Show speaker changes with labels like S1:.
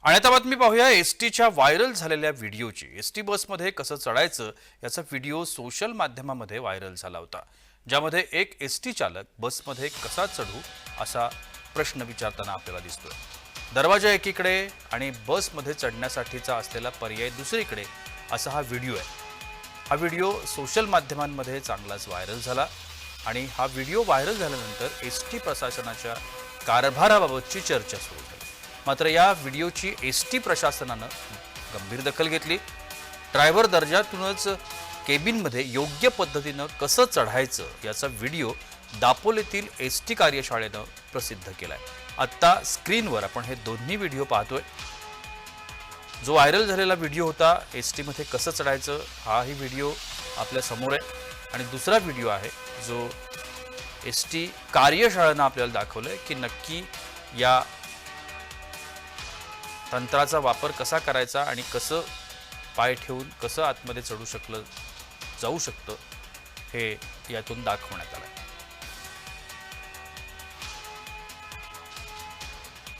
S1: आणि आता बातमी पाहूया एसटीच्या व्हायरल झालेल्या व्हिडिओची। एसटी बसमध्ये कसं चढायचं याचा व्हिडिओ सोशल माध्यमामध्ये व्हायरल झाला होता, ज्यामध्ये एक एसटी चालक बसमध्ये कसा चढू असा प्रश्न विचारताना आपल्याला दिसतोय। दरवाजा एकीकडे आणि बसमध्ये चढण्यासाठीचा असलेला पर्याय दुसरीकडे असा हा व्हिडिओ आहे। हा व्हिडिओ सोशल माध्यमांमध्ये चांगलाच व्हायरल झाला आणि हा व्हिडिओ व्हायरल झाल्यानंतर एसटी प्रशासनाच्या कारभाराबाबतची चर्चा सुरू झाली। मात्र या व्हिडिओची एसटी प्रशासनाने गंभीर दखल घेतली। ड्रायव्हर दर्जातूनच केबिनमध्ये योग्य पद्धतीने कसं चढायचं याचा व्हिडिओ दापोलीतील एसटी कार्यशाळेने प्रसिद्ध केलाय। आता स्क्रीनवर आपण हे दोन्ही व्हिडिओ पाहतोय। जो व्हायरल झालेला व्हिडिओ होता एसटी मध्ये कसं चढायचं हाही व्हिडिओ आपल्या समोर आहे आणि दुसरा व्हिडिओ आहे जो एसटी कार्यशाळेने आपल्याला दाखवलाय की नक्की या तंत्राचा वापर कसा करायचा आणि कसं पाय ठेवून कसं आतमध्ये चढू जाऊ शकतं हे यातून दाखवण्यात आलं।